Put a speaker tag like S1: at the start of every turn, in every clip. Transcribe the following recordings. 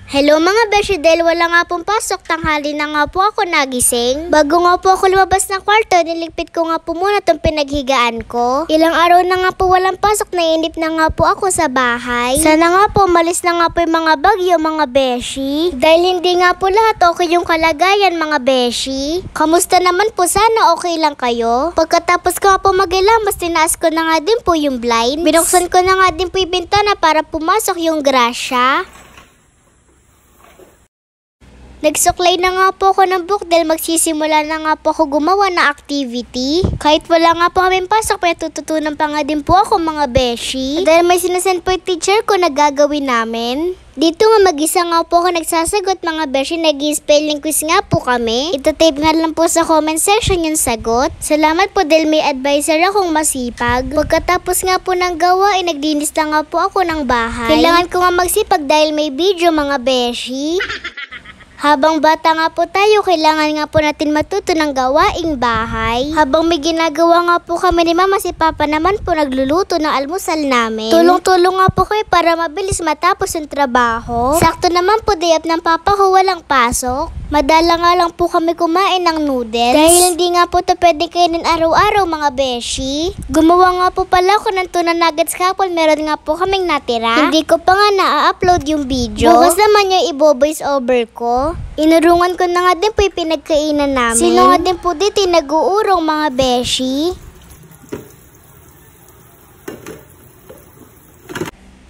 S1: Hello mga beshi, dahil wala nga pong pasok, tanghali na nga po ako nagising. Bago nga po ako lumabas ng kwarto, niligpit ko nga po muna itong pinaghigaan ko. Ilang araw na nga po walang pasok, naiinip na nga po ako sa bahay. Sana nga po malis na nga po yung mga bagyo mga beshi. Dahil hindi nga po lahat okay yung kalagayan mga beshi. Kamusta naman po, sana okay lang kayo? Pagkatapos ko nga po mag-ilamas, tinaas ko na nga din po yung blind. Binuksan ko na nga din po yung bintana para pumasok yung grasya. Nagsuklay na nga po ako ng book dahil magsisimula na nga po ako gumawa ng activity. Kahit wala nga po kaming pasok, pero tututunan pa nga din po ako mga beshi. Dahil may sinasend po yung teacher ko na gagawin namin. Dito nga mag-isa nga po ako nagsasagot mga beshi, nag-spelling quiz nga po kami. Itatype nga lang po sa comment section yung sagot. Salamat po dahil may advisor akong masipag. Pagkatapos nga po ng gawain, naglinis na nga po ako ng bahay. Kailangan ko nga magsipag dahil may video mga beshi. Habang bata nga po tayo, kailangan nga po natin matuto ng gawaing bahay. Habang may ginagawa nga po kami ni Mama, si Papa naman po nagluluto ng almusal namin. Tulong-tulong nga po kayo para mabilis matapos yung trabaho. Sakto naman po day up ng Papa ko, walang pasok. Madala nga lang po kami kumain ng noodles. Dahil hindi nga po ito pwede kainin araw-araw mga beshi. Gumawa nga po pala ako ng tuna nuggets kapon, meron nga po kaming natira. Hindi ko pa nga na-upload yung video. Bukas naman yung i-voice over ko. Inurungan ko na nga din po yung pinagkainan namin. Sino nga din po dito yung nag-uurong mga beshi.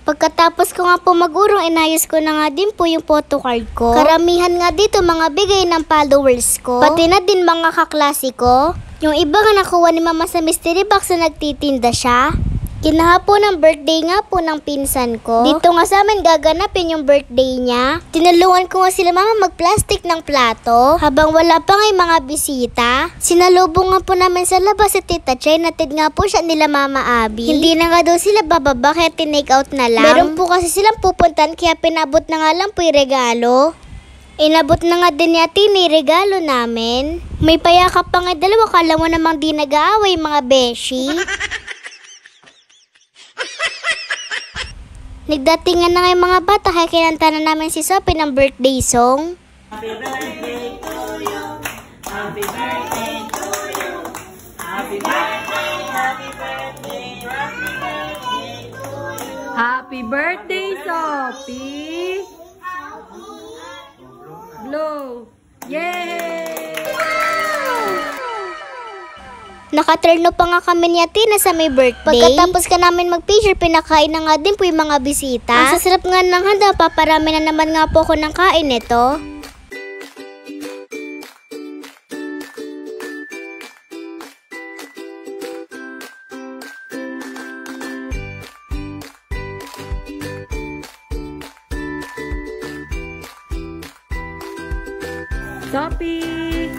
S1: Pagkatapos ko nga po mag-urong, inayos ko na nga din po yung photocard ko. Karamihan nga dito mga bigay ng followers ko. Pati na din mga kaklase ko. Yung iba nga nakuha ni Mama sa mystery box na nagtitinda siya. Kinahapon ng birthday nga po ng pinsan ko. Dito nga sa amin gaganapin yung birthday niya. Tinulungan ko nga sila Mama mag-plastic ng plato. Habang wala pa nga yung mga bisita. Sinalubong nga po namin sa labas si Tita Chay. Natid nga po siya nila Mama Abby. Hindi na nga daw sila bababa kaya tinake out na lang. Meron po kasi silang pupuntan kaya pinabot na nga lang po yung regalo. Inabot na nga din ni Atini regalo namin. May payakap pa nga dalawa, kala mo namang di nag-aaway mga beshi. Nagdatingan na nga yung mga bata kaya kinanta na namin si Sophie ng birthday song.
S2: Happy birthday to you. Happy birthday to you. Happy birthday, happy birthday, happy birthday to you.
S3: Happy birthday, Sophie. Blow. Yay!
S1: Nakaterno pa nga kami ni Atina sa may birthday. Pagkatapos ka namin mag-picture, pinakain na nga din po yung mga bisita. Ang sasarap nga ng handa, paparami na naman nga po ako ng kain nito.
S3: Sophie!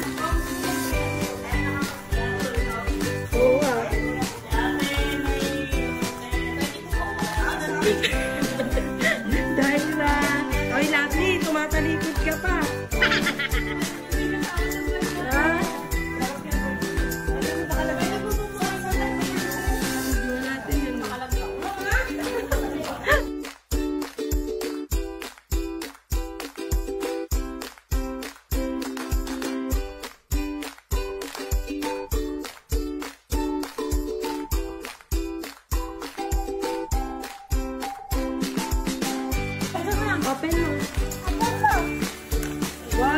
S3: Dahil na, oy Lovely, tumatalikod ka pa. Open mo. Wow!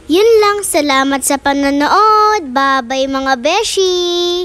S1: Yun lang, salamat sa panonood. Bye-bye mga beshi!